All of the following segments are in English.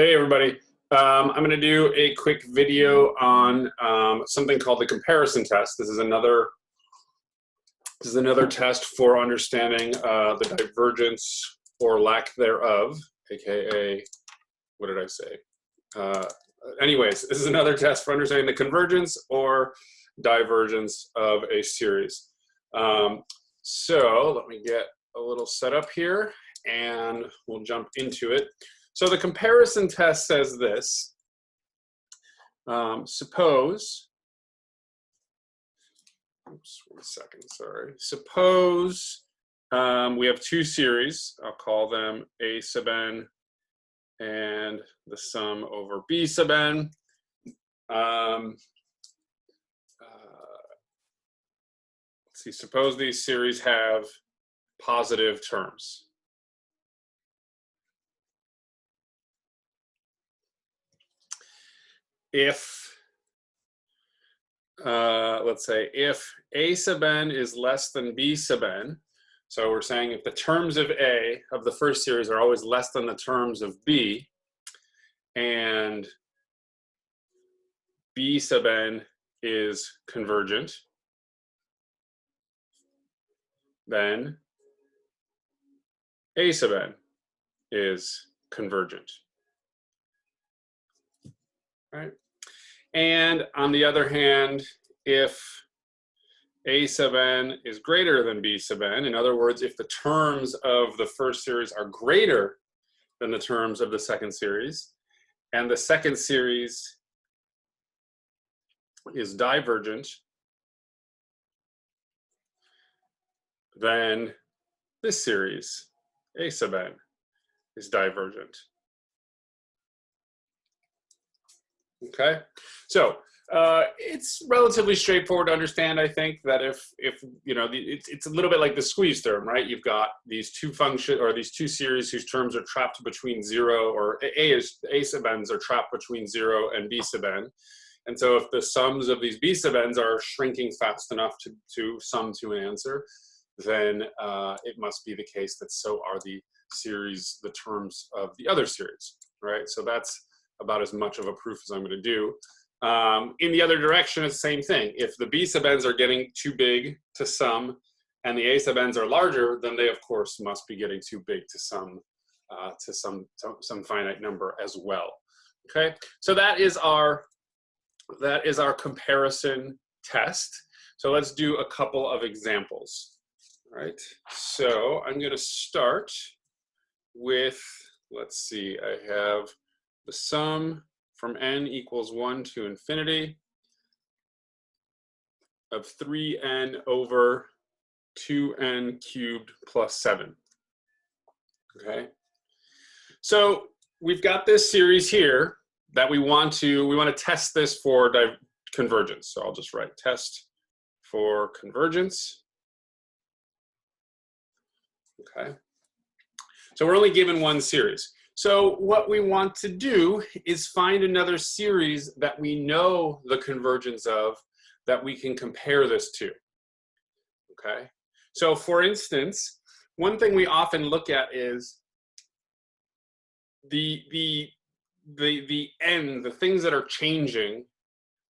Hey everybody, I'm going to do a quick video on something called the comparison test. This is another test for understanding the divergence or lack thereof, aka, what did I say? Anyways, this is another test for understanding the convergence or divergence of a series. So let me get a little set up here and we'll jump into it. So the comparison test says this. Suppose, oops, 1 second, sorry. Suppose we have two series. I'll call them A sub n and the sum over B sub n. Let's see, suppose these series have positive terms. If, let's say, if A sub n is less than B sub n, so we're saying if the terms of A, of the first series, are always less than the terms of B, and B sub n is convergent, then A sub n is convergent. Right? And on the other hand, if A sub n is greater than B sub n, in other words, if the terms of the first series are greater than the terms of the second series, and the second series is divergent, then this series, A sub n, is divergent. Okay, so it's relatively straightforward to understand. I think that if you know, it's a little bit like the squeeze theorem, right? You've got these two functions or these two series whose terms are trapped between 0, or A sub n's are trapped between 0 and B sub n, and so if the sums of these B sub n's are shrinking fast enough to sum to an answer, then it must be the case that so are the terms of the other series, right? So that's about as much of a proof as I'm going to do. In the other direction, it's the same thing. If the B sub n's are getting too big to sum and the A sub n's are larger, then they of course must be getting too big to sum to some finite number as well. Okay, so that is our comparison test. So let's do a couple of examples. All right, so I'm going to start with, let's see, I have the sum from n equals 1 to infinity of 3n over 2n cubed plus 7. Okay, so we've got this series here that we want to test this for convergence. So I'll just write test for convergence. Okay, so we're only given one series. So what we want to do is find another series that we know the convergence of, that we can compare this to. Okay, so for instance, one thing we often look at is the things that are changing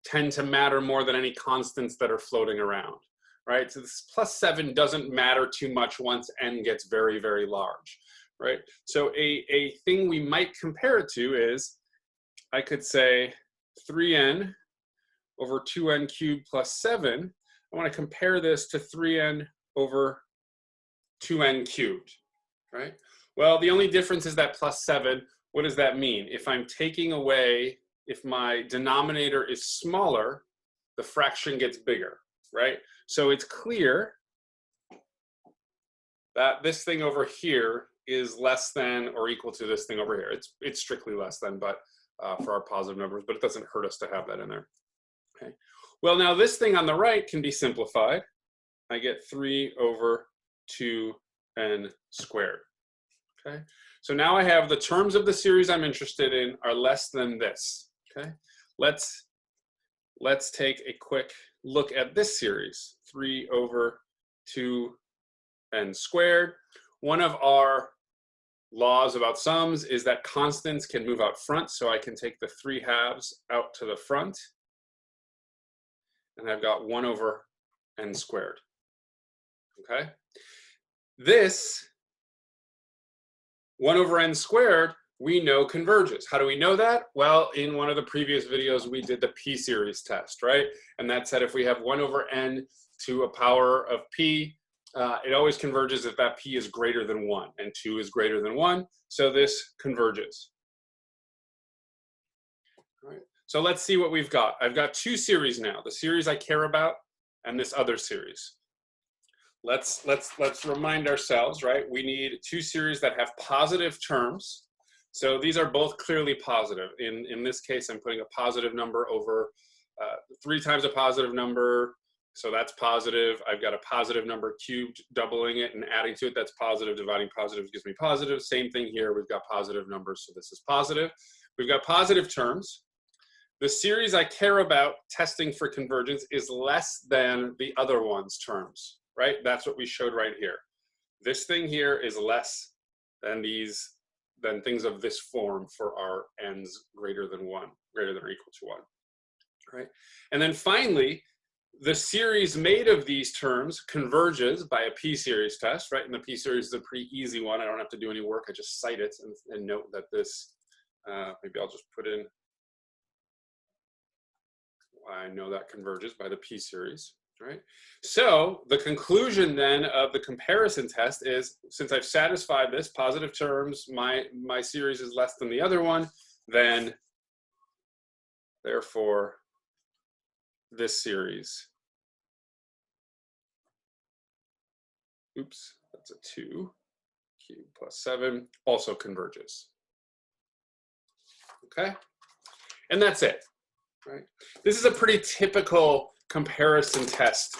tend to matter more than any constants that are floating around, right? So this plus 7 doesn't matter too much once n gets very, very large. Right, so a thing we might compare it to is, I could say 3n over 2n cubed plus 7. I want to compare this to 3n over 2n cubed, right? Well, the only difference is that plus 7. What does that mean? If I'm taking away, if my denominator is smaller, the fraction gets bigger, right? So it's clear that this thing over here is less than or equal to this thing over here. It's strictly less than, but for our positive numbers, but it doesn't hurt us to have that in there. Okay. Well, now this thing on the right can be simplified. I get 3 over 2n squared. Okay. So now I have the terms of the series I'm interested in are less than this. Okay. Let's take a quick look at this series. 3 over 2n squared. One of our laws about sums is that constants can move out front. So I can take the 3/2 out to the front. And I've got 1 over n squared. Okay? This 1 over n squared, we know converges. How do we know that? Well, in one of the previous videos, we did the p-series test, right? And that said, if we have 1 over n to a power of p, it always converges if that p is greater than 1, and 2 is greater than 1. So this converges. All right. So let's see what we've got. I've got 2 series now, the series I care about and this other series. Let's remind ourselves, right? We need 2 series that have positive terms. So these are both clearly positive. In this case, I'm putting a positive number over 3 times a positive number. So that's positive. I've got a positive number cubed, doubling it and adding to it. That's positive. Dividing positive gives me positive. Same thing here. We've got positive numbers. So this is positive. We've got positive terms. The series I care about testing for convergence is less than the other one's terms, right? That's what we showed right here. This thing here is less than things of this form for our n's greater than 1, greater than or equal to 1, right? And then finally, the series made of these terms converges by a p-series test, right? And the p-series is a pretty easy one. I don't have to do any work. I just cite it and note that this, maybe I'll just put in, I know that converges by the p-series, right? So the conclusion then of the comparison test is, since I've satisfied this, positive terms, my series is less than the other one, then therefore this series, oops, that's a 2, cubed plus 7, also converges. Okay, and that's it. Right. This is a pretty typical comparison test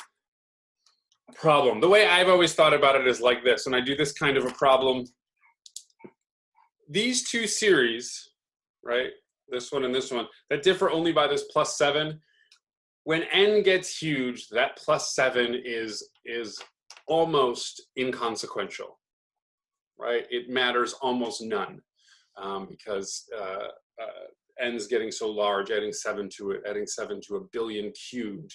problem. The way I've always thought about it is like this. When I do this kind of a problem, these 2 series, right, this one and this one, that differ only by this plus 7. When n gets huge, that plus 7 is almost inconsequential, right? It matters almost none because n's getting so large, adding 7 to it, adding 7 to a billion cubed.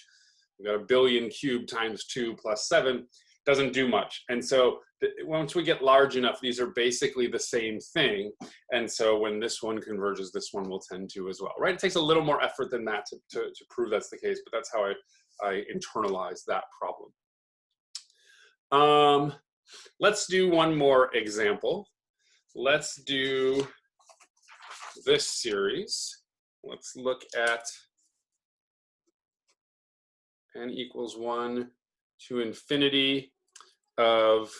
We've got a billion cubed times 2 plus 7 doesn't do much. And so once we get large enough, these are basically the same thing. And so when this one converges, this one will tend to as well, right? It takes a little more effort than that to prove that's the case, but that's how I internalize that problem. Let's do one more example. Let's do this series. Let's look at n equals 1 to infinity of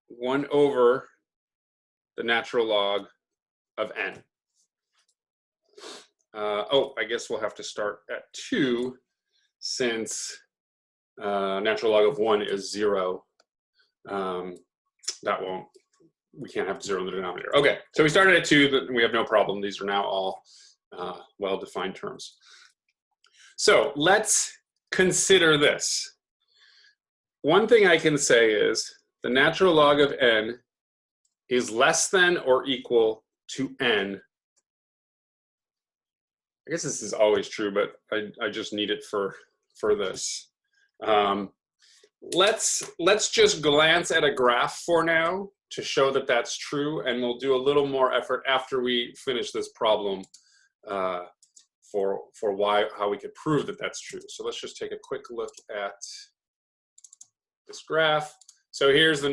1 over the natural log of n. Oh, I guess we'll have to start at 2 since natural log of 1 is 0. We can't have 0 in the denominator. Okay, so we started at 2, but we have no problem. These are now all well-defined terms. So let's consider this. One thing I can say is the natural log of n is less than or equal to n. I guess this is always true, but I just need it for this. Let's just glance at a graph for now to show that that's true, and we'll do a little more effort after we finish this problem for how we could prove that that's true. So let's just take a quick look at this graph. So here's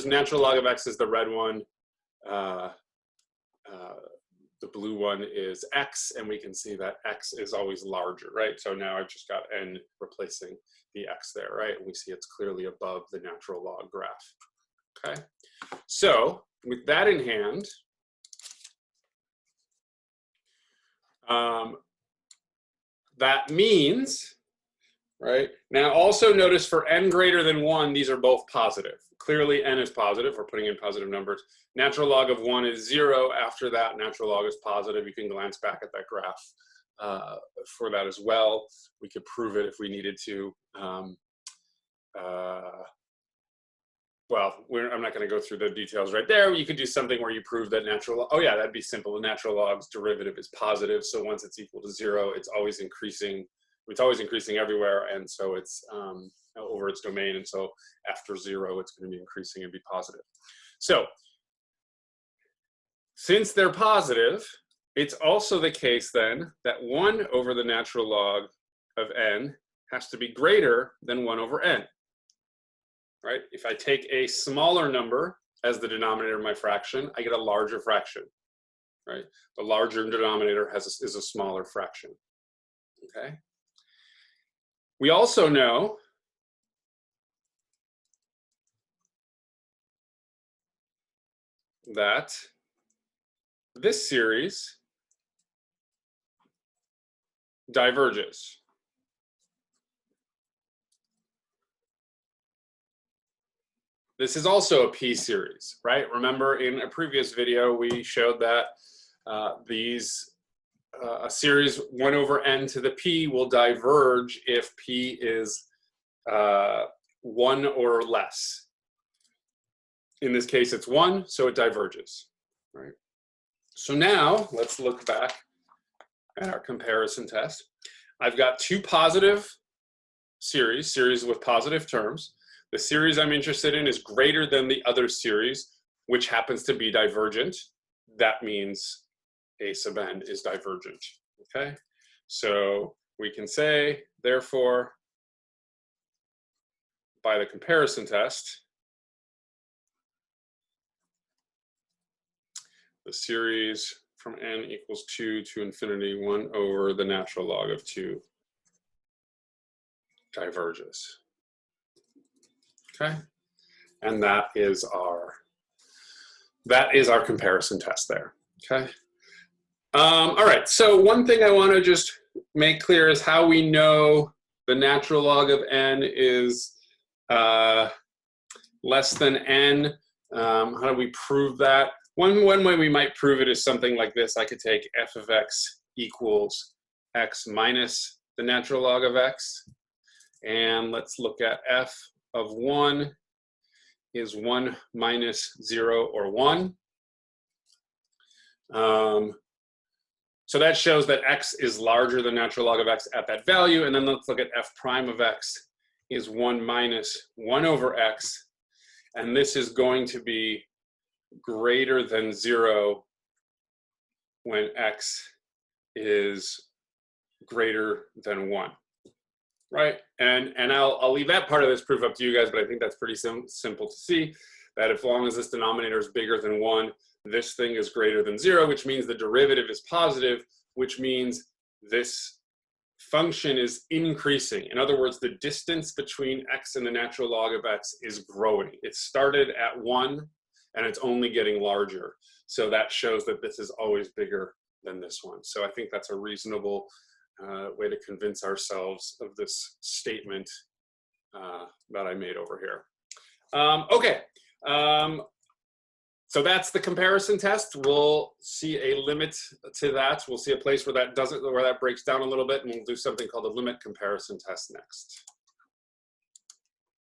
natural log of x is the red one. The blue one is x, and we can see that x is always larger, right? So now I've just got n replacing the x there, right? And we see it's clearly above the natural log graph, okay? So with that in hand, that means, right? Now also notice for n greater than 1, these are both positive. Clearly n is positive, we're putting in positive numbers. Natural log of 1 is 0. After that, natural log is positive. You can glance back at that graph for that as well. We could prove it if we needed to. well, I'm not going to go through the details right there. You could do something where you prove that natural, oh yeah, that'd be simple. The natural log's derivative is positive. So once it's equal to 0, it's always increasing. It's always increasing everywhere. And so it's over its domain. And so after 0, it's going to be increasing and be positive. So since they're positive, it's also the case then that 1 over the natural log of n has to be greater than 1 over n. Right? If I take a smaller number as the denominator of my fraction, I get a larger fraction. Right? The larger denominator is a smaller fraction. Okay? We also know that this series diverges. This is also a p series, right? Remember in a previous video, we showed that a series 1 over n to the p will diverge if p is 1 or less. In this case, it's 1, so it diverges, right? So now let's look back at our comparison test. I've got 2 positive series with positive terms. The series I'm interested in is greater than the other series, which happens to be divergent. That means a sub n is divergent, okay? So we can say, therefore, by the comparison test, the series from n equals 2 to infinity 1 over the natural log of 2 diverges. Okay, and that is our comparison test there. Okay. All right. So one thing I want to just make clear is how we know the natural log of n is less than n. How do we prove that? One way we might prove it is something like this. I could take f of x equals x minus the natural log of x, and let's look at f of 1 is 1 minus 0 or 1. So that shows that x is larger than natural log of x at that value. And then let's look at f prime of x is 1 minus 1 over x. And this is going to be greater than 0 when x is greater than 1. Right, and I'll leave that part of this proof up to you guys, but I think that's pretty simple to see, that as long as this denominator is bigger than 1, this thing is greater than 0, which means the derivative is positive, which means this function is increasing. In other words, the distance between x and the natural log of x is growing. It started at 1, and it's only getting larger. So that shows that this is always bigger than this one. So I think that's a reasonable way to convince ourselves of this statement that I made over here. Okay, so that's the comparison test. We'll see a limit to that. We'll see a place where that breaks down a little bit, and we'll do something called a limit comparison test next.